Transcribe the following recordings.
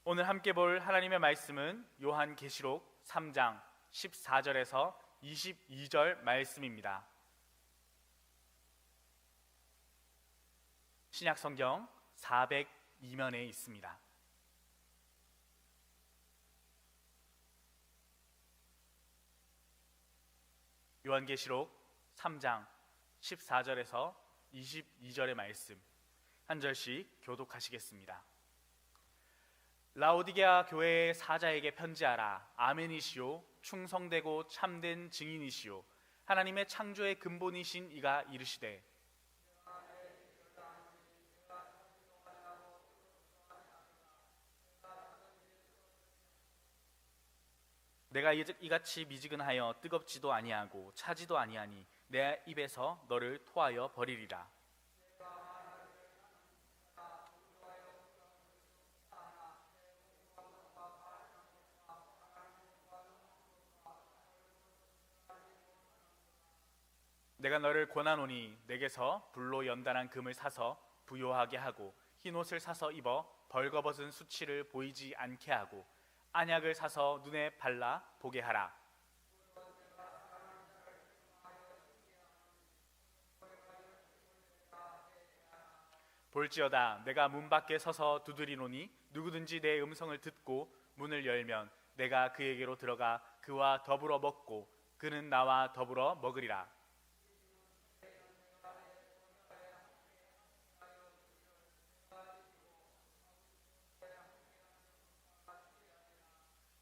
오늘 함께 볼 하나님의 말씀은 요한계시록 3장 14절에서 22절 말씀입니다. 신약성경 402면에 있습니다. 요한계시록 3장 14절에서 22절의 말씀 한 절씩 교독하시겠습니다. 라오디게아 교회의 사자에게 편지하라. 아멘이시오. 충성되고 참된 증인이시오. 하나님의 창조의 근본이신 이가 이르시되 내가 이같이 미지근하여 뜨겁지도 아니하고 차지도 아니하니 내 입에서 너를 토하여 버리리라. 내가 너를 권하노니 내게서 불로 연단한 금을 사서 부요하게 하고 흰옷을 사서 입어 벌거벗은 수치를 보이지 않게 하고 안약을 사서 눈에 발라 보게 하라. 볼지어다 내가 문 밖에 서서 두드리노니 누구든지 내 음성을 듣고 문을 열면 내가 그에게로 들어가 그와 더불어 먹고 그는 나와 더불어 먹으리라.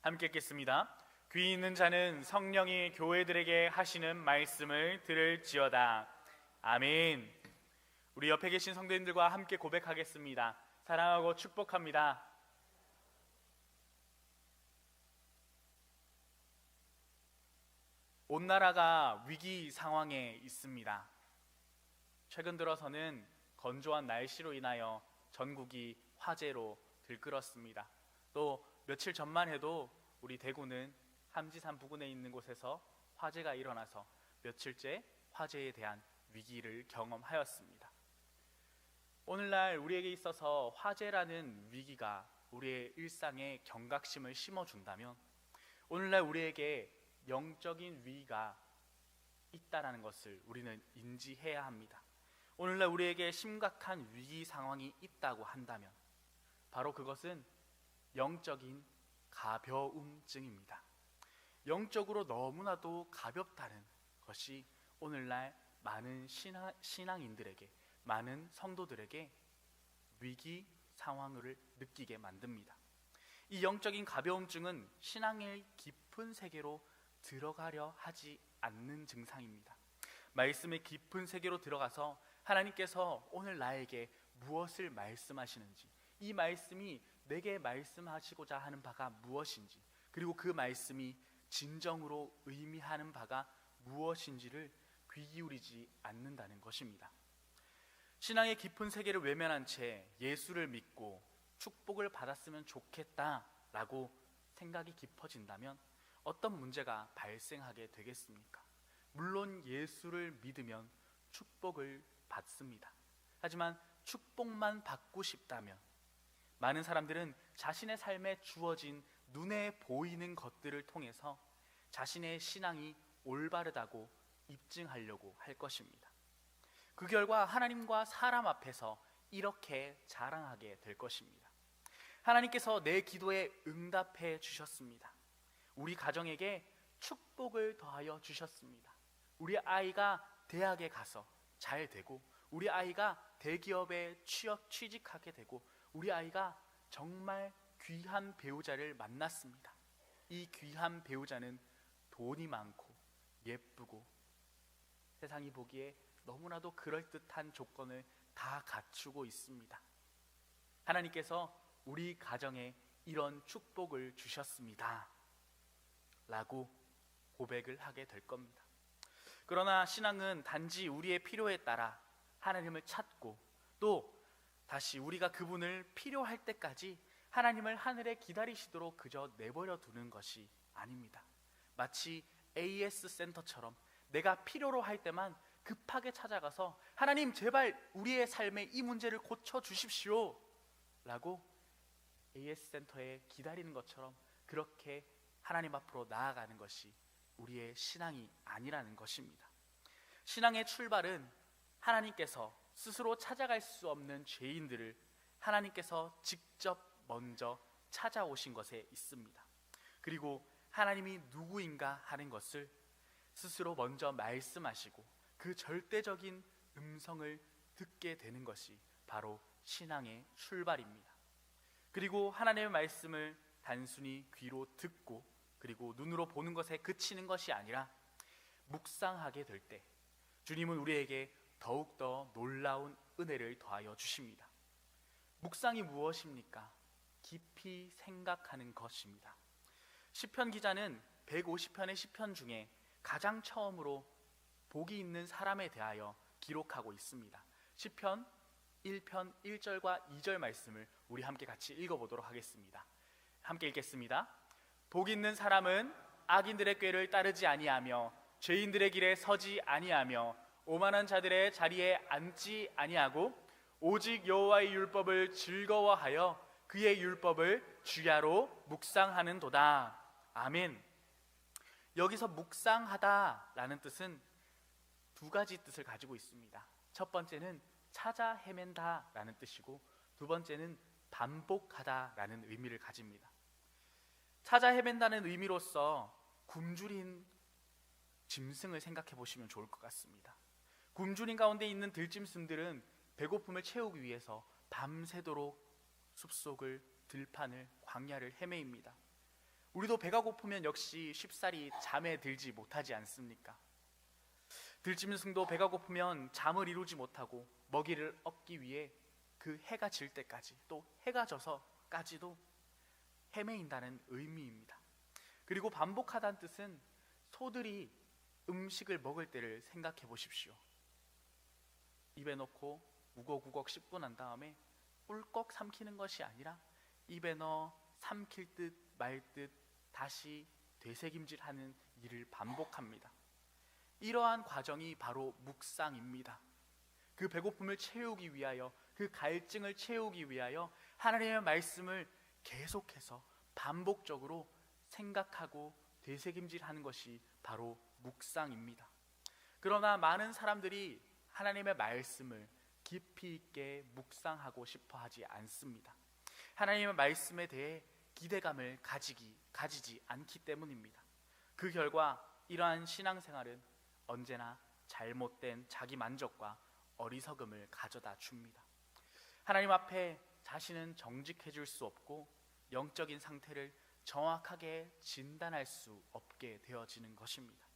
함께 읽겠습니다. 귀 있는 자는 성령이 교회들에게 하시는 말씀을 들을지어다. 아멘. 우리 옆에 계신 성도님들과 함께 고백하겠습니다. 사랑하고 축복합니다. 온 나라가 위기 상황에 있습니다. 최근 들어서는 건조한 날씨로 인하여 전국이 화재로 들끓었습니다. 또 며칠 전만 해도 우리 대구는 함지산 부근에 있는 곳에서 화재가 일어나서 며칠째 화재에 대한 위기를 경험하였습니다. 오늘날 우리에게 있어서 화재라는 위기가 우리의 일상에 경각심을 심어준다면 오늘날 우리에게 영적인 위기가 있다라는 것을 우리는 인지해야 합니다. 오늘날 우리에게 심각한 위기 상황이 있다고 한다면 바로 그것은 영적인 가벼움증입니다. 영적으로 너무나도 가볍다는 것이 오늘날 많은 신앙인들에게, 많은 성도들에게 위기 상황을 느끼게 만듭니다. 이 영적인 가벼움증은 신앙의 깊은 세계로 들어가려 하지 않는 증상입니다. 말씀의 깊은 세계로 들어가서 하나님께서 오늘 나에게 무엇을 말씀하시는지, 이 말씀이 내게 말씀하시고자 하는 바가 무엇인지, 그리고 그 말씀이 진정으로 의미하는 바가 무엇인지를 귀 기울이지 않는다는 것입니다. 신앙의 깊은 세계를 외면한 채 예수를 믿고 축복을 받았으면 좋겠다라고 생각이 깊어진다면 어떤 문제가 발생하게 되겠습니까? 물론 예수를 믿으면 축복을 받습니다. 하지만 축복만 받고 싶다면 많은 사람들은 자신의 삶에 주어진 눈에 보이는 것들을 통해서 자신의 신앙이 올바르다고 입증하려고 할 것입니다. 그 결과 하나님과 사람 앞에서 이렇게 자랑하게 될 것입니다. 하나님께서 내 기도에 응답해 주셨습니다. 우리 가정에게 축복을 더하여 주셨습니다. 우리 아이가 대학에 가서 잘 되고, 우리 아이가 대기업에 취직하게 되고, 우리 아이가 정말 귀한 배우자를 만났습니다. 이 귀한 배우자는 돈이 많고 예쁘고 세상이 보기에 너무나도 그럴듯한 조건을 다 갖추고 있습니다. 하나님께서 우리 가정에 이런 축복을 주셨습니다 라고 고백을 하게 될 겁니다. 그러나 신앙은 단지 우리의 필요에 따라 하나님을 찾고 또 다시 우리가 그분을 필요할 때까지 하나님을 하늘에 기다리시도록 그저 내버려 두는 것이 아닙니다. 마치 AS 센터처럼 내가 필요로 할 때만 급하게 찾아가서 하나님 제발 우리의 삶의 이 문제를 고쳐주십시오 라고 AS 센터에 기다리는 것처럼 그렇게 하나님 앞으로 나아가는 것이 우리의 신앙이 아니라는 것입니다. 신앙의 출발은 하나님께서 스스로 찾아갈 수 없는 죄인들을 하나님께서 직접 먼저 찾아오신 것에 있습니다. 그리고 하나님이 누구인가 하는 것을 스스로 먼저 말씀하시고 그 절대적인 음성을 듣게 되는 것이 바로 신앙의 출발입니다. 그리고 하나님의 말씀을 단순히 귀로 듣고 그리고 눈으로 보는 것에 그치는 것이 아니라 묵상하게 될 때 주님은 우리에게 더욱더 놀라운 은혜를 더하여 주십니다. 묵상이 무엇입니까? 깊이 생각하는 것입니다. 시편 기자는 150편의 시편 중에 가장 처음으로 복이 있는 사람에 대하여 기록하고 있습니다. 시편 1편 1절과 2절 말씀을 우리 함께 같이 읽어보도록 하겠습니다. 함께 읽겠습니다. 복 있는 사람은 악인들의 꾀를 따르지 아니하며 죄인들의 길에 서지 아니하며 오만한 자들의 자리에 앉지 아니하고 오직 여호와의 율법을 즐거워하여 그의 율법을 주야로 묵상하는도다. 아멘. 여기서 묵상하다라는 뜻은 두 가지 뜻을 가지고 있습니다. 첫 번째는 찾아 헤맨다라는 뜻이고 두 번째는 반복하다라는 의미를 가집니다. 찾아 헤맨다는 의미로서 굶주린 짐승을 생각해 보시면 좋을 것 같습니다. 굶주린 가운데 있는 들짐승들은 배고픔을 채우기 위해서 밤새도록 숲속을 들판을 광야를 헤매입니다. 우리도 배가 고프면 역시 쉽사리 잠에 들지 못하지 않습니까? 들짐승도 배가 고프면 잠을 이루지 못하고 먹이를 얻기 위해 그 해가 질 때까지 또 해가 져서까지도 헤매인다는 의미입니다. 그리고 반복하다는 뜻은 소들이 음식을 먹을 때를 생각해 보십시오. 입에 넣고 우걱우걱 씹고 난 다음에 꿀꺽 삼키는 것이 아니라 입에 넣어 삼킬 듯 말 듯 다시 되새김질하는 일을 반복합니다. 이러한 과정이 바로 묵상입니다. 그 배고픔을 채우기 위하여 그 갈증을 채우기 위하여 하나님의 말씀을 계속해서 반복적으로 생각하고 되새김질하는 것이 바로 묵상입니다. 그러나 많은 사람들이 하나님의 말씀을 깊이 있게 묵상하고 싶어 하지 않습니다. 하나님의 말씀에 대해 기대감을 가지지 않기 때문입니다. 그 결과 이러한 신앙생활은 언제나 잘못된 자기 만족과 어리석음을 가져다 줍니다. 하나님 앞에 자신은 정직해질 수 없고 영적인 상태를 정확하게 진단할 수 없게 되어지는 것입니다.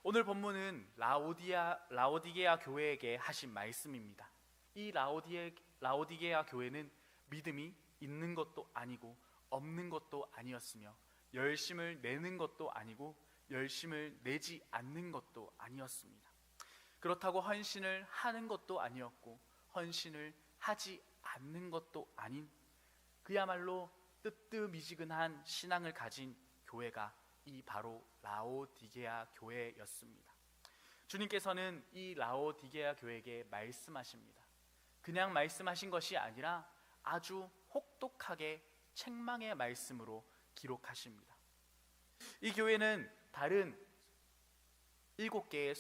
오늘 본문은 라오디게아 교회에게 하신 말씀입니다. 이 라오디게아 교회는 믿음이 있는 것도 아니고 없는 것도 아니었으며 열심을 내는 것도 아니고 열심을 내지 않는 것도 아니었습니다. 그렇다고 헌신을 하는 것도 아니었고 헌신을 하지 않는 것도 아닌 그야말로 뜨뜻미지근한 신앙을 가진 교회가 이 바로 라오디게아 교회였습니다. 주님께서는 이 라오디게아 교회에게 말씀하십니다. 그냥 말씀하신 것이 아니라 아주 혹독하게 책망의 말씀으로 기록하십니다. 이 교회는 다른 7개의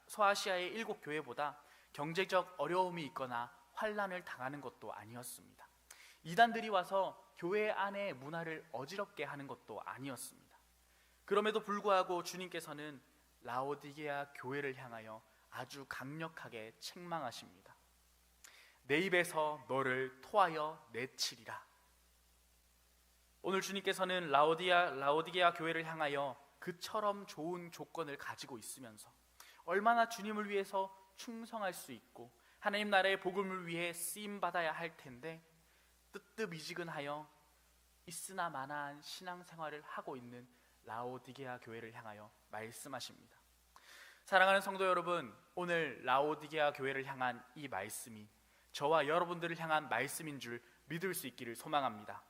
소아시아의 7교회보다 경제적 어려움이 있거나 환난을 당하는 것도 아니었습니다. 이단들이 와서 교회 안의 문화를 어지럽게 하는 것도 아니었습니다. 그럼에도 불구하고 주님께서는 라오디게아 교회를 향하여 아주 강력하게 책망하십니다. 내 입에서 너를 토하여 내치리라. 오늘 주님께서는 라오디게아 교회를 향하여 그처럼 좋은 조건을 가지고 있으면서 얼마나 주님을 위해서 충성할 수 있고 하나님 나라의 복음을 위해 쓰임받아야 할 텐데 뜨뜻미지근하여 있으나 마나한 신앙생활을 하고 있는 라오디게아 교회를 향하여 말씀하십니다. 사랑하는 성도 여러분, 오늘 라오디게아 교회를 향한 이 말씀이 저와 여러분들을 향한 말씀인 줄 믿을 수 있기를 소망합니다.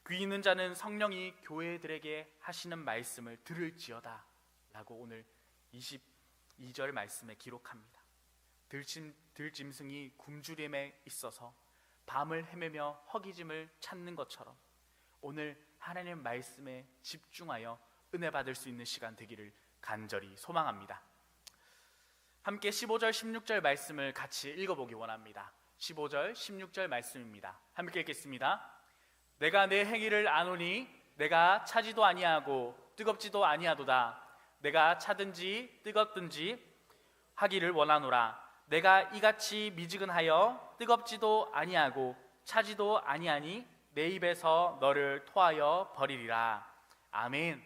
귀 있는 자는 성령이 교회들에게 하시는 말씀을 들을지어다 라고 오늘 22절 말씀에 기록합니다. 들짐승이 굶주림에 있어서 밤을 헤매며 허기짐을 찾는 것처럼 오늘 하나님의 말씀에 집중하여 은혜 받을 수 있는 시간 되기를 간절히 소망합니다. 함께 15절 16절 말씀을 같이 읽어보기 원합니다. 15절 16절 말씀입니다. 함께 읽겠습니다. 내가 내 행위를 아노니 내가 차지도 아니하고 뜨겁지도 아니하도다. 내가 차든지 뜨겁든지 하기를 원하노라. 내가 이같이 미지근하여 뜨겁지도 아니하고 차지도 아니하니 내 입에서 너를 토하여 버리리라. 아멘.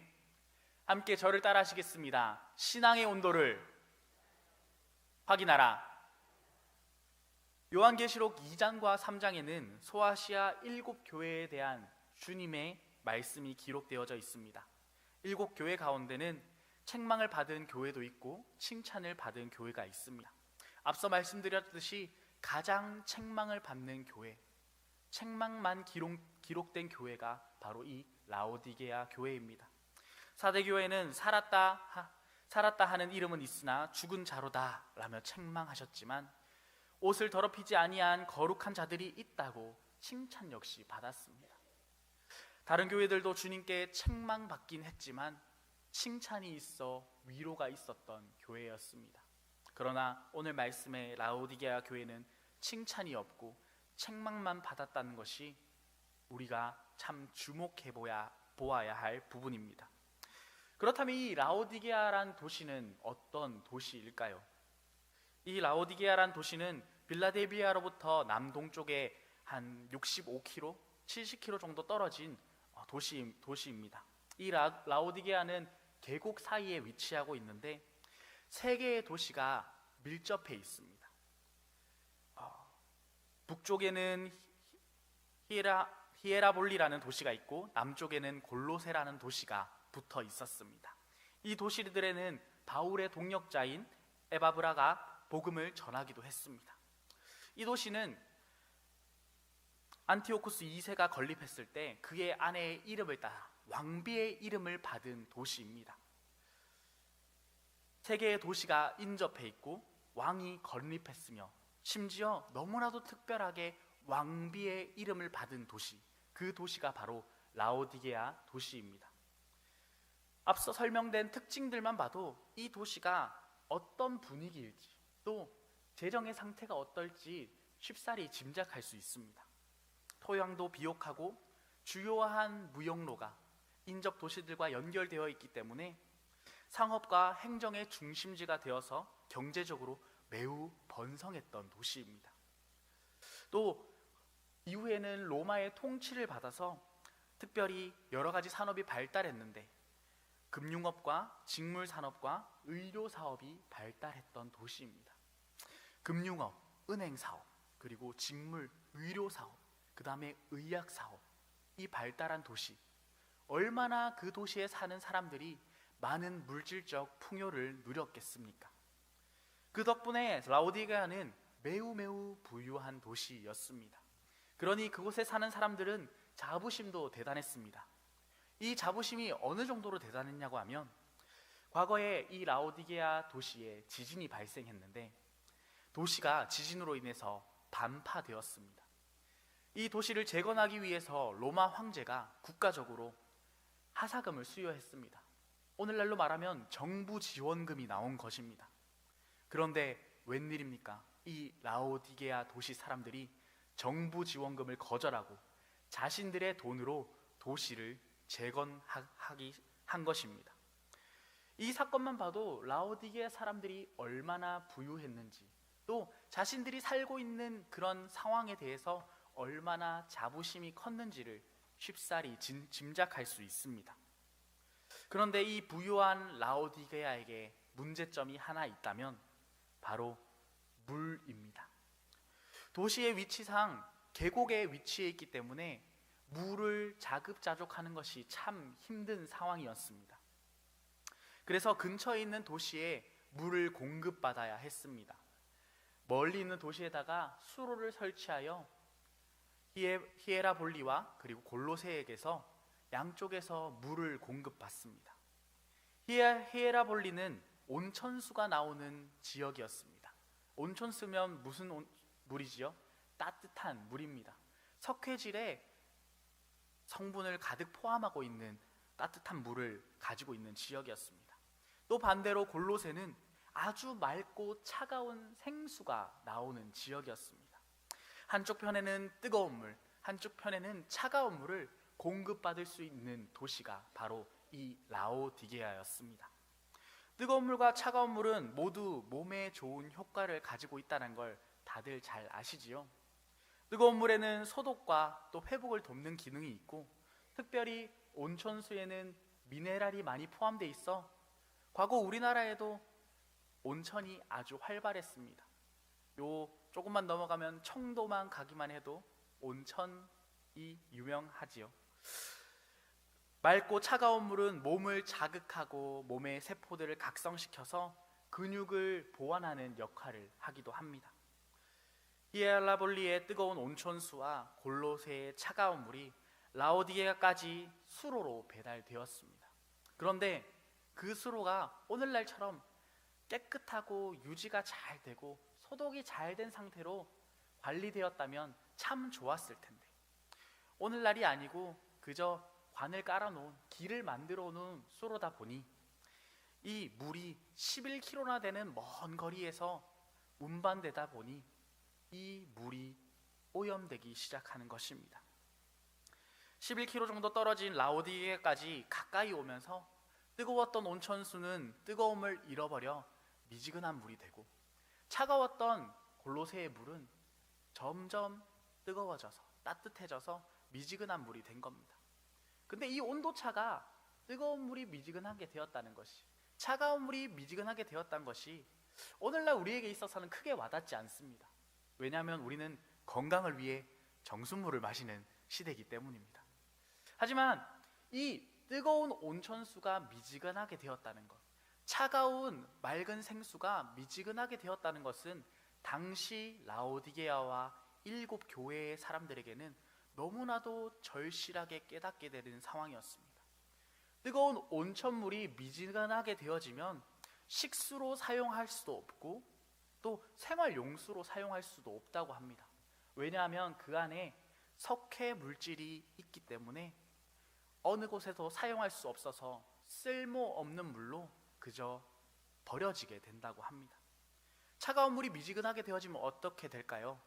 함께 저를 따라 하시겠습니다. 신앙의 온도를 확인하라. 요한계시록 2장과 3장에는 소아시아 7교회에 대한 주님의 말씀이 기록되어져 있습니다. 7교회 가운데는 책망을 받은 교회도 있고 칭찬을 받은 교회가 있습니다. 앞서 말씀드렸듯이 가장 책망을 받는 교회, 책망만 기록된 교회가 바로 이 라오디게아 교회입니다. 사대교회는 살았다 하는 이름은 있으나 죽은 자로다 라며 책망하셨지만 옷을 더럽히지 아니한 거룩한 자들이 있다고 칭찬 역시 받았습니다. 다른 교회들도 주님께 책망받긴 했지만 칭찬이 있어 위로가 있었던 교회였습니다. 그러나 오늘 말씀의 라오디게아 교회는 칭찬이 없고 책망만 받았다는 것이 우리가 참 주목해 보아야 할 부분입니다. 그렇다면 이 라오디게아란 도시는 어떤 도시일까요? 이 라오디게아란 도시는 빌라델비아로부터 남동쪽에 한 65km, 70km 정도 떨어진 도시입니다. 이 라오디게아는 계곡 사이에 위치하고 있는데 세 개의 도시가 밀접해 있습니다. 북쪽에는 히에라볼리라는 도시가 있고 남쪽에는 골로세라는 도시가 붙어 있었습니다. 이 도시들에는 바울의 동역자인 에바브라가 복음을 전하기도 했습니다. 이 도시는 안티오쿠스 2세가 건립했을 때 그의 아내의 이름을 따라 왕비의 이름을 받은 도시입니다. 세 개의 도시가 인접해 있고 왕이 건립했으며 심지어 너무나도 특별하게 왕비의 이름을 받은 도시, 그 도시가 바로 라오디게아 도시입니다. 앞서 설명된 특징들만 봐도 이 도시가 어떤 분위기일지 또 재정의 상태가 어떨지 쉽사리 짐작할 수 있습니다. 토양도 비옥하고 주요한 무역로가 인접 도시들과 연결되어 있기 때문에 상업과 행정의 중심지가 되어서 경제적으로 매우 번성했던 도시입니다. 또 이후에는 로마의 통치를 받아서 특별히 여러 가지 산업이 발달했는데 금융업과 직물산업과 의료사업이 발달했던 도시입니다. 금융업, 은행사업, 그리고 직물, 의료사업, 그 다음에 의학사업, 이 발달한 도시, 얼마나 그 도시에 사는 사람들이 많은 물질적 풍요를 누렸겠습니까? 그 덕분에 라오디게아는 매우 부유한 도시였습니다. 그러니 그곳에 사는 사람들은 자부심도 대단했습니다. 이 자부심이 어느 정도로 대단했냐고 하면 과거에 이 라오디게아 도시에 지진이 발생했는데 도시가 지진으로 인해서 반파되었습니다. 이 도시를 재건하기 위해서 로마 황제가 국가적으로 하사금을 수여했습니다. 오늘날로 말하면 정부 지원금이 나온 것입니다. 그런데 웬일입니까? 이 라오디게아 도시 사람들이 정부 지원금을 거절하고 자신들의 돈으로 도시를 재건하기 한 것입니다. 이 사건만 봐도 라오디게아 사람들이 얼마나 부유했는지 또 자신들이 살고 있는 그런 상황에 대해서 얼마나 자부심이 컸는지를 쉽사리 짐작할 수 있습니다. 그런데 이 부유한 라오디게아에게 문제점이 하나 있다면 바로 물입니다. 도시의 위치상 계곡에 위치해 있기 때문에 물을 자급자족하는 것이 참 힘든 상황이었습니다. 그래서 근처에 있는 도시에 물을 공급받아야 했습니다. 멀리 있는 도시에다가 수로를 설치하여 히에라볼리와 그리고 골로새에게서 양쪽에서 물을 공급받습니다. 히에라볼리는 온천수가 나오는 지역이었습니다. 온천수면 무슨 물이지요? 따뜻한 물입니다. 석회질에 성분을 가득 포함하고 있는 따뜻한 물을 가지고 있는 지역이었습니다. 또 반대로 골로새는 아주 맑고 차가운 생수가 나오는 지역이었습니다. 한쪽 편에는 뜨거운 물, 한쪽 편에는 차가운 물을 공급받을 수 있는 도시가 바로 이 라오디게아였습니다. 뜨거운 물과 차가운 물은 모두 몸에 좋은 효과를 가지고 있다는 걸 다들 잘 아시지요? 뜨거운 물에는 소독과 또 회복을 돕는 기능이 있고, 특별히 온천수에는 미네랄이 많이 포함되어 있어 과거 우리나라에도 온천이 아주 활발했습니다. 요 조금만 넘어가면 청도만 가기만 해도 온천이 유명하지요. 맑고 차가운 물은 몸을 자극하고 몸의 세포들을 각성시켜서 근육을 보완하는 역할을 하기도 합니다. 히엘라볼리의 뜨거운 온천수와 골로새의 차가운 물이 라오디게아까지 수로로 배달되었습니다. 그런데 그 수로가 오늘날처럼 깨끗하고 유지가 잘 되고 소독이 잘 된 상태로 관리되었다면 참 좋았을 텐데, 오늘날이 아니고 그저 관을 깔아놓은, 길을 만들어 놓은 수로다 보니 이 물이 11km나 되는 먼 거리에서 운반되다 보니 이 물이 오염되기 시작하는 것입니다. 11km 정도 떨어진 라오디게아까지 가까이 오면서 뜨거웠던 온천수는 뜨거움을 잃어버려 미지근한 물이 되고, 차가웠던 골로새의 물은 점점 뜨거워져서 따뜻해져서 미지근한 물이 된 겁니다. 근데 이 온도차가 뜨거운 물이 미지근하게 되었다는 것이, 차가운 물이 미지근하게 되었다는 것이 오늘날 우리에게 있어서는 크게 와닿지 않습니다. 왜냐하면 우리는 건강을 위해 정수물을 마시는 시대이기 때문입니다. 하지만 이 뜨거운 온천수가 미지근하게 되었다는 것, 차가운 맑은 생수가 미지근하게 되었다는 것은 당시 라오디게아와 7 교회의 사람들에게는 너무나도 절실하게 깨닫게 되는 상황이었습니다. 뜨거운 온천물이 미지근하게 되어지면 식수로 사용할 수도 없고 또 생활용수로 사용할 수도 없다고 합니다. 왜냐하면 그 안에 석회 물질이 있기 때문에 어느 곳에도 사용할 수 없어서 쓸모없는 물로 그저 버려지게 된다고 합니다. 차가운 물이 미지근하게 되어지면 어떻게 될까요?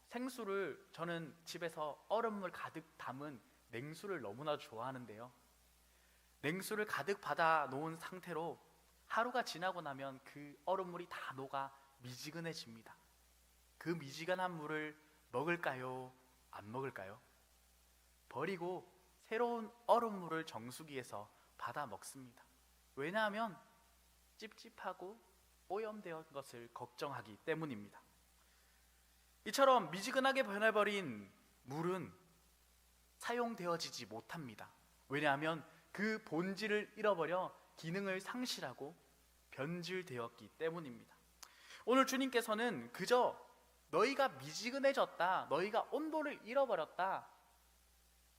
생수를, 저는 집에서 얼음물 가득 담은 냉수를 너무나 좋아하는데요, 냉수를 가득 받아 놓은 상태로 하루가 지나고 나면 그 얼음물이 다 녹아 미지근해집니다. 그 미지근한 물을 먹을까요? 안 먹을까요? 버리고 새로운 얼음물을 정수기에서 받아 먹습니다. 왜냐하면 찝찝하고 오염된 것을 걱정하기 때문입니다. 이처럼 미지근하게 변해버린 물은 사용되어지지 못합니다. 왜냐하면 그 본질을 잃어버려 기능을 상실하고 변질되었기 때문입니다. 오늘 주님께서는 그저 너희가 미지근해졌다, 너희가 온도를 잃어버렸다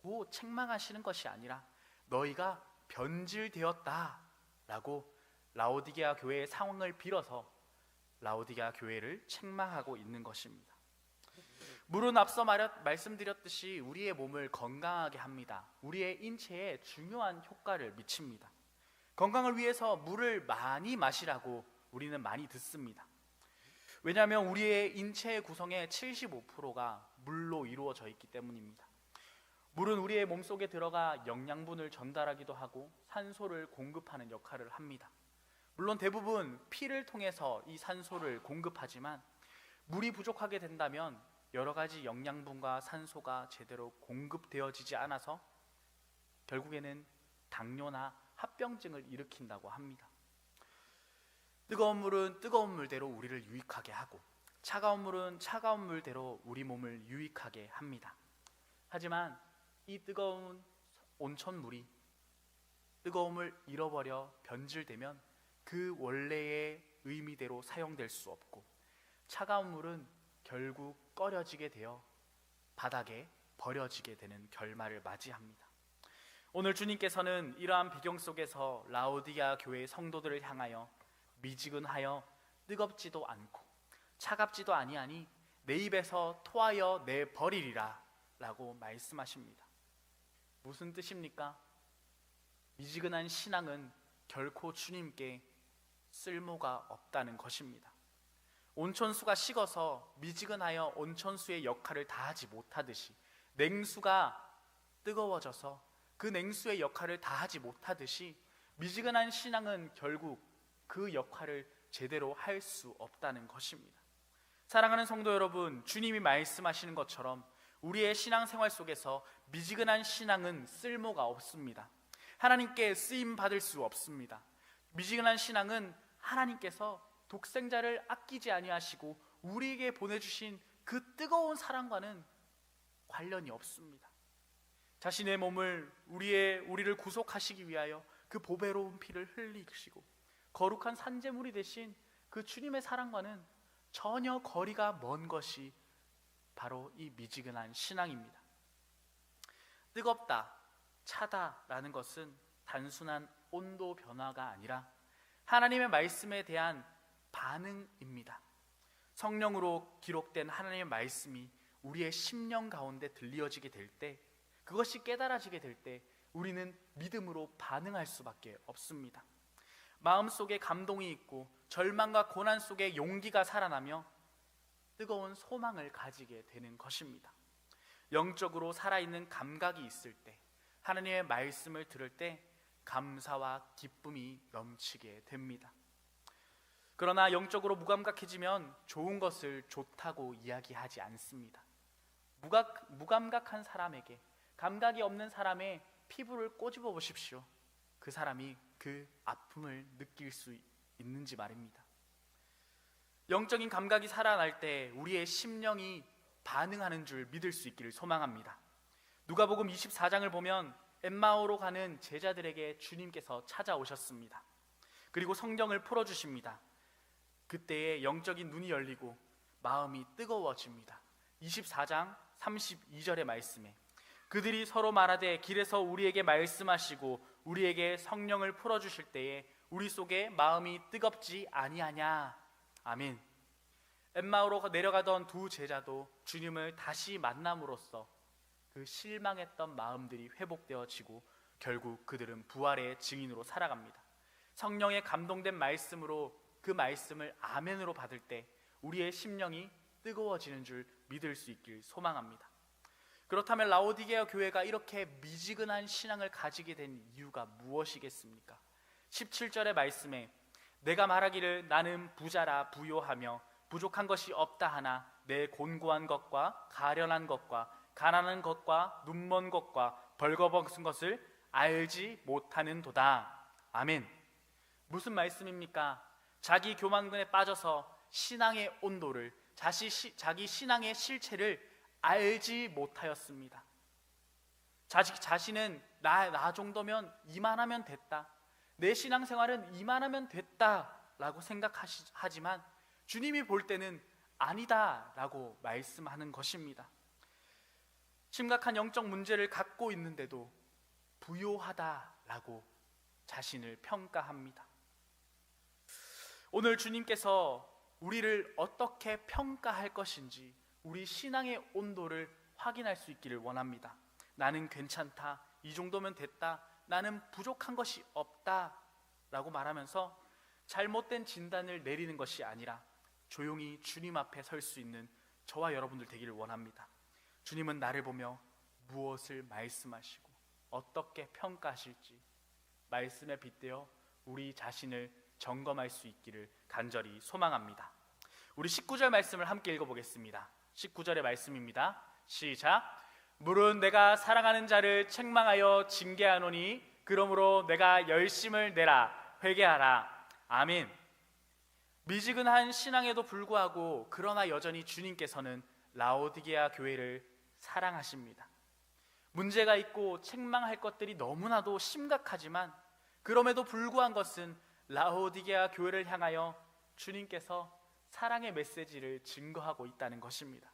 고 책망하시는 것이 아니라 너희가 변질되었다 라고 라오디게아 교회의 상황을 빌어서 라오디게아 교회를 책망하고 있는 것입니다. 물은 앞서 말씀드렸듯이 우리의 몸을 건강하게 합니다. 우리의 인체에 중요한 효과를 미칩니다. 건강을 위해서 물을 많이 마시라고 우리는 많이 듣습니다. 왜냐하면 우리의 인체의 구성의 75%가 물로 이루어져 있기 때문입니다. 물은 우리의 몸속에 들어가 영양분을 전달하기도 하고 산소를 공급하는 역할을 합니다. 물론 대부분 피를 통해서 이 산소를 공급하지만 물이 부족하게 된다면 여러 가지 영양분과 산소가 제대로 공급되어지지 않아서 결국에는 당뇨나 합병증을 일으킨다고 합니다. 뜨거운 물은 뜨거운 물대로 우리를 유익하게 하고 차가운 물은 차가운 물대로 우리 몸을 유익하게 합니다. 하지만 이 뜨거운 온천물이 뜨거움을 잃어버려 변질되면 그 원래의 의미대로 사용될 수 없고, 차가운 물은 결국 꺼려지게 되어 바닥에 버려지게 되는 결말을 맞이합니다. 오늘 주님께서는 이러한 배경 속에서 라오디게아 교회의 성도들을 향하여 미지근하여 뜨겁지도 않고 차갑지도 아니하니 내 입에서 토하여 내버리리라 라고 말씀하십니다. 무슨 뜻입니까? 미지근한 신앙은 결코 주님께 쓸모가 없다는 것입니다. 온천수가 식어서 미지근하여 온천수의 역할을 다하지 못하듯이, 냉수가 뜨거워져서 그 냉수의 역할을 다하지 못하듯이, 미지근한 신앙은 결국 그 역할을 제대로 할 수 없다는 것입니다. 사랑하는 성도 여러분, 주님이 말씀하시는 것처럼 우리의 신앙생활 속에서 미지근한 신앙은 쓸모가 없습니다. 하나님께 쓰임 받을 수 없습니다. 미지근한 신앙은 하나님께서 독생자를 아끼지 아니하시고 우리에게 보내주신 그 뜨거운 사랑과는 관련이 없습니다. 자신의 몸을 우리를 구속하시기 위하여 그 보배로운 피를 흘리시고 거룩한 산제물이 되신 그 주님의 사랑과는 전혀 거리가 먼 것이 바로 이 미지근한 신앙입니다. 뜨겁다, 차다라는 것은 단순한 온도 변화가 아니라 하나님의 말씀에 대한 반응입니다. 성령으로 기록된 하나님의 말씀이 우리의 심령 가운데 들려지게 될 때, 그것이 깨달아지게 될 때 우리는 믿음으로 반응할 수밖에 없습니다. 마음속에 감동이 있고 절망과 고난 속에 용기가 살아나며 뜨거운 소망을 가지게 되는 것입니다. 영적으로 살아있는 감각이 있을 때, 하나님의 말씀을 들을 때 감사와 기쁨이 넘치게 됩니다. 그러나 영적으로 무감각해지면 좋은 것을 좋다고 이야기하지 않습니다. 무감각한 사람에게, 감각이 없는 사람의 피부를 꼬집어 보십시오. 그 사람이 그 아픔을 느낄 수 있는지 말입니다. 영적인 감각이 살아날 때 우리의 심령이 반응하는 줄 믿을 수 있기를 소망합니다. 누가복음 24장을 보면 엠마오로 가는 제자들에게 주님께서 찾아오셨습니다. 그리고 성경을 풀어주십니다. 그때에 영적인 눈이 열리고 마음이 뜨거워집니다. 24장 32절의 말씀에 그들이 서로 말하되 길에서 우리에게 말씀하시고 우리에게 성령을 풀어주실 때에 우리 속에 마음이 뜨겁지 아니하냐. 아멘. 엠마오로 내려가던 두 제자도 주님을 다시 만남으로써 그 실망했던 마음들이 회복되어지고 결국 그들은 부활의 증인으로 살아갑니다. 성령의 감동된 말씀으로 그 말씀을 아멘으로 받을 때 우리의 심령이 뜨거워지는 줄 믿을 수 있길 소망합니다. 그렇다면 라오디게아 교회가 이렇게 미지근한 신앙을 가지게 된 이유가 무엇이겠습니까? 17절의 말씀에 내가 말하기를 나는 부자라 부요하며 부족한 것이 없다 하나 내 곤고한 것과 가련한 것과 가난한 것과 눈먼 것과 벌거벗은 것을 알지 못하는도다. 아멘. 무슨 말씀입니까? 자기 교만근에 빠져서 신앙의 온도를, 자기 신앙의 실체를 알지 못하였습니다. 자신은 나 정도면 이만하면 됐다, 내 신앙생활은 이만하면 됐다 라고 생각하지만 주님이 볼 때는 아니다 라고 말씀하는 것입니다. 심각한 영적 문제를 갖고 있는데도 부요하다라고 자신을 평가합니다. 오늘 주님께서 우리를 어떻게 평가할 것인지 우리 신앙의 온도를 확인할 수 있기를 원합니다. 나는 괜찮다, 이 정도면 됐다, 나는 부족한 것이 없다 라고 말하면서 잘못된 진단을 내리는 것이 아니라 조용히 주님 앞에 설 수 있는 저와 여러분들 되기를 원합니다. 주님은 나를 보며 무엇을 말씀하시고 어떻게 평가하실지 말씀에 빗대어 우리 자신을 점검할 수 있기를 간절히 소망합니다. 우리 19절 말씀을 함께 읽어보겠습니다. 19절의 말씀입니다. 시작. 물은 내가 사랑하는 자를 책망하여 징계하노니 그러므로 내가 열심을 내라 회개하라. 아멘. 미지근한 신앙에도 불구하고 그러나 여전히 주님께서는 라오디게아 교회를 사랑하십니다. 문제가 있고 책망할 것들이 너무나도 심각하지만 그럼에도 불구한 것은 라오디게아 교회를 향하여 주님께서 사랑의 메시지를 증거하고 있다는 것입니다.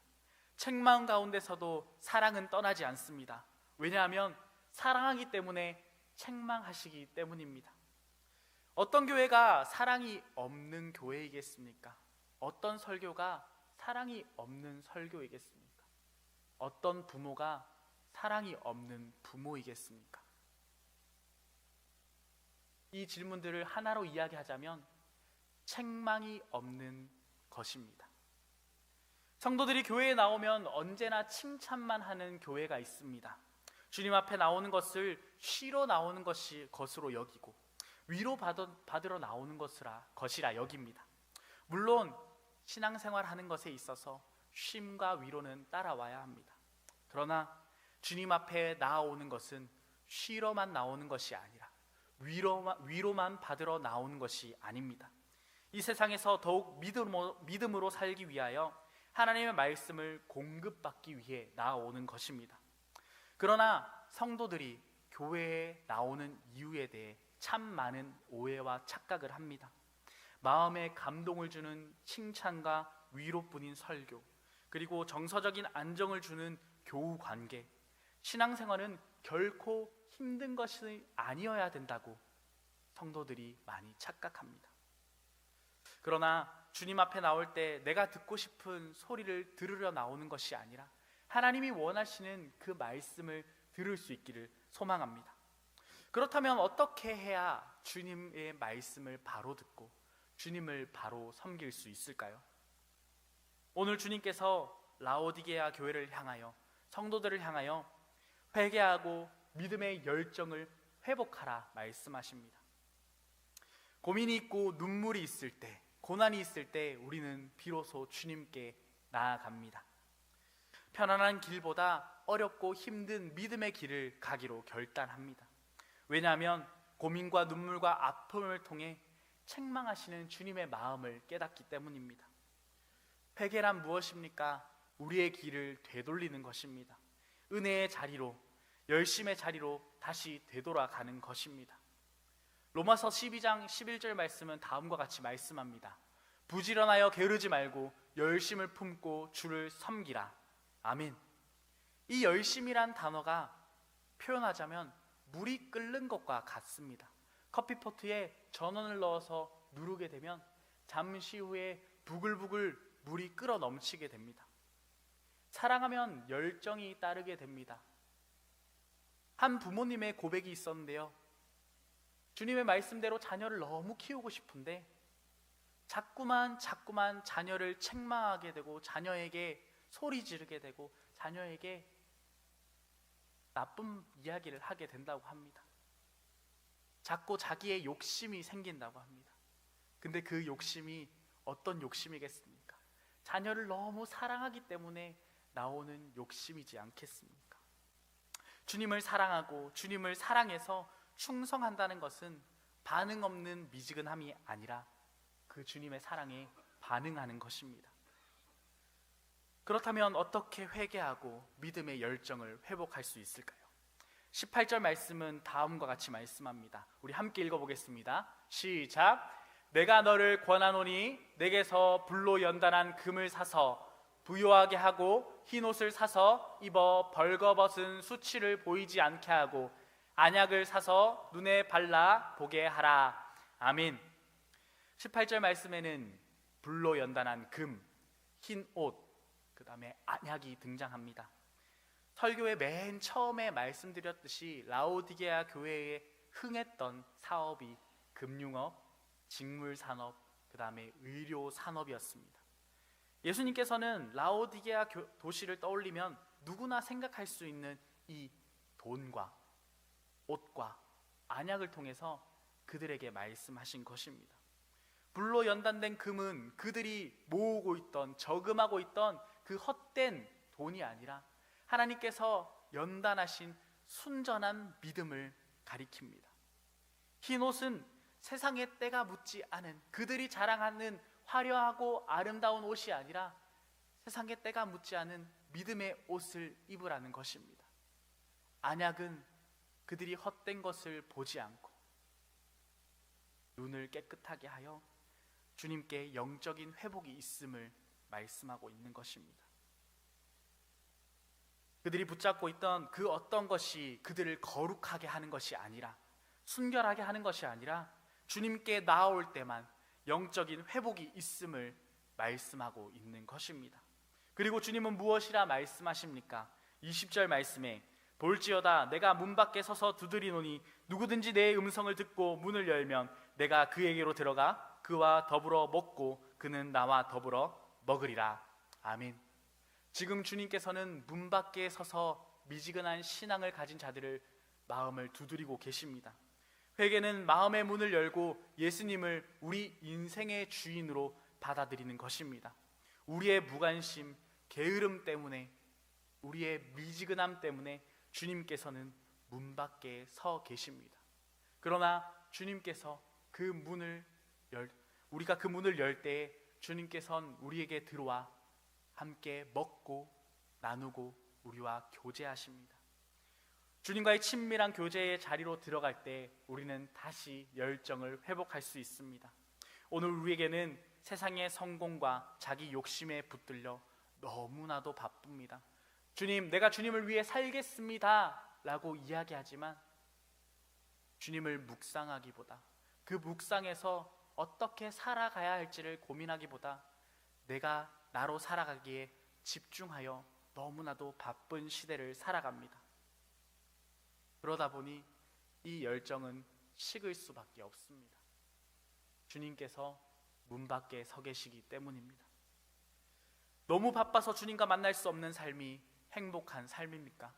책망 가운데서도 사랑은 떠나지 않습니다. 왜냐하면 사랑하기 때문에 책망하시기 때문입니다. 어떤 교회가 사랑이 없는 교회이겠습니까? 어떤 설교가 사랑이 없는 설교이겠습니까? 어떤 부모가 사랑이 없는 부모이겠습니까? 이 질문들을 하나로 이야기하자면 책망이 없는 것입니다. 성도들이 교회에 나오면 언제나 칭찬만 하는 교회가 있습니다. 주님 앞에 나오는 것을 쉬러 나오는 것으로 여기고 위로 받으러 나오는 것이라 여깁니다. 물론 신앙생활하는 것에 있어서 쉼과 위로는 따라와야 합니다. 그러나 주님 앞에 나오는 것은 쉬러만 나오는 것이 아니라 위로만 받으러 나오는 것이 아닙니다. 이 세상에서 더욱 믿음으로 살기 위하여 하나님의 말씀을 공급받기 위해 나오는 것입니다. 그러나 성도들이 교회에 나오는 이유에 대해 참 많은 오해와 착각을 합니다. 마음에 감동을 주는 칭찬과 위로뿐인 설교, 그리고 정서적인 안정을 주는 교우 관계, 신앙생활은 결코 힘든 것이 아니어야 된다고 성도들이 많이 착각합니다. 그러나 주님 앞에 나올 때 내가 듣고 싶은 소리를 들으려 나오는 것이 아니라 하나님이 원하시는 그 말씀을 들을 수 있기를 소망합니다. 그렇다면 어떻게 해야 주님의 말씀을 바로 듣고 주님을 바로 섬길 수 있을까요? 오늘 주님께서 라오디게아 교회를 향하여, 성도들을 향하여 회개하고 믿음의 열정을 회복하라 말씀하십니다. 고민이 있고 눈물이 있을 때, 고난이 있을 때 우리는 비로소 주님께 나아갑니다. 편안한 길보다 어렵고 힘든 믿음의 길을 가기로 결단합니다. 왜냐하면 고민과 눈물과 아픔을 통해 책망하시는 주님의 마음을 깨닫기 때문입니다. 회개란 무엇입니까? 우리의 길을 되돌리는 것입니다. 은혜의 자리로, 열심의 자리로 다시 되돌아가는 것입니다. 로마서 12장 11절 말씀은 다음과 같이 말씀합니다. 부지런하여 게으르지 말고 열심을 품고 주를 섬기라. 아멘. 이 열심이란 단어가 표현하자면 물이 끓는 것과 같습니다. 커피포트에 전원을 넣어서 누르게 되면 잠시 후에 부글부글 물이 끓어 넘치게 됩니다. 사랑하면 열정이 따르게 됩니다. 한 부모님의 고백이 있었는데요. 주님의 말씀대로 자녀를 너무 키우고 싶은데 자꾸만 자녀를 책망하게 되고 자녀에게 소리 지르게 되고 자녀에게 나쁜 이야기를 하게 된다고 합니다. 자꾸 자기의 욕심이 생긴다고 합니다. 근데 그 욕심이 어떤 욕심이겠습니까? 자녀를 너무 사랑하기 때문에 나오는 욕심이지 않겠습니까? 주님을 사랑하고 주님을 사랑해서 충성한다는 것은 반응 없는 미지근함이 아니라 그 주님의 사랑에 반응하는 것입니다. 그렇다면 어떻게 회개하고 믿음의 열정을 회복할 수 있을까요? 18절 말씀은 다음과 같이 말씀합니다. 우리 함께 읽어보겠습니다. 시작. 내가 너를 권하노니 내게서 불로 연단한 금을 사서 부요하게 하고 흰옷을 사서 입어 벌거벗은 수치를 보이지 않게 하고 안약을 사서 눈에 발라 보게 하라. 아멘. 18절 말씀에는 불로 연단한 금, 흰옷, 그 다음에 안약이 등장합니다. 설교의 맨 처음에 말씀드렸듯이 라오디게아 교회에 흥했던 사업이 금융업, 직물산업, 그 다음에 의료산업이었습니다. 예수님께서는 라오디게아 도시를 떠올리면 누구나 생각할 수 있는 이 돈과 옷과 안약을 통해서 그들에게 말씀하신 것입니다. 불로 연단된 금은 그들이 모으고 있던, 저금하고 있던 그 헛된 돈이 아니라 하나님께서 연단하신 순전한 믿음을 가리킵니다. 흰 옷은 세상에 때가 묻지 않은, 그들이 자랑하는 화려하고 아름다운 옷이 아니라 세상에 때가 묻지 않은 믿음의 옷을 입으라는 것입니다. 안약은 그들이 헛된 것을 보지 않고 눈을 깨끗하게 하여 주님께 영적인 회복이 있음을 말씀하고 있는 것입니다. 그들이 붙잡고 있던 그 어떤 것이 그들을 거룩하게 하는 것이 아니라, 순결하게 하는 것이 아니라 주님께 나아올 때만 영적인 회복이 있음을 말씀하고 있는 것입니다. 그리고 주님은 무엇이라 말씀하십니까? 20절 말씀에 볼지어다 내가 문 밖에 서서 두드리노니 누구든지 내 음성을 듣고 문을 열면 내가 그에게로 들어가 그와 더불어 먹고 그는 나와 더불어 먹으리라. 아멘. 지금 주님께서는 문 밖에 서서 미지근한 신앙을 가진 자들을 마음을 두드리고 계십니다. 회개는 마음의 문을 열고 예수님을 우리 인생의 주인으로 받아들이는 것입니다. 우리의 무관심, 게으름 때문에, 우리의 미지근함 때문에 주님께서는 문 밖에 서 계십니다. 그러나 주님께서 우리가 그 문을 열 때에 주님께서는 우리에게 들어와 함께 먹고 나누고 우리와 교제하십니다. 주님과의 친밀한 교제의 자리로 들어갈 때 우리는 다시 열정을 회복할 수 있습니다. 오늘 우리에게는 세상의 성공과 자기 욕심에 붙들려 너무나도 바쁩니다. 주님, 내가 주님을 위해 살겠습니다 라고 이야기하지만 주님을 묵상하기보다, 그 묵상에서 어떻게 살아가야 할지를 고민하기보다 내가 나로 살아가기에 집중하여 너무나도 바쁜 시대를 살아갑니다. 그러다 보니 이 열정은 식을 수밖에 없습니다. 주님께서 문 밖에 서 계시기 때문입니다. 너무 바빠서 주님과 만날 수 없는 삶이 행복한 삶입니까?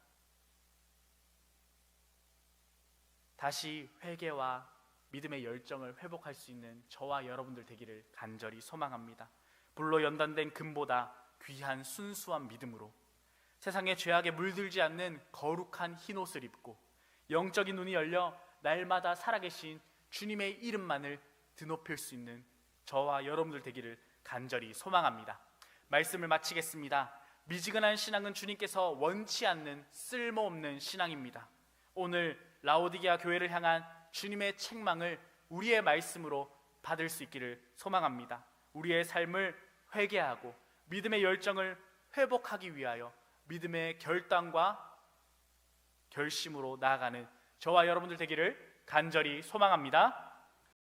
다시 회개와 믿음의 열정을 회복할 수 있는 저와 여러분들 되기를 간절히 소망합니다. 불로 연단된 금보다 귀한 순수한 믿음으로 세상의 죄악에 물들지 않는 거룩한 흰옷을 입고 영적인 눈이 열려 날마다 살아계신 주님의 이름만을 드높일 수 있는 저와 여러분들 되기를 간절히 소망합니다. 말씀을 마치겠습니다. 미지근한 신앙은 주님께서 원치 않는 쓸모없는 신앙입니다. 오늘 라오디게아 교회를 향한 주님의 책망을 우리의 말씀으로 받을 수 있기를 소망합니다. 우리의 삶을 회개하고 믿음의 열정을 회복하기 위하여 믿음의 결단과 결심으로 나아가는 저와 여러분들 되기를 간절히 소망합니다.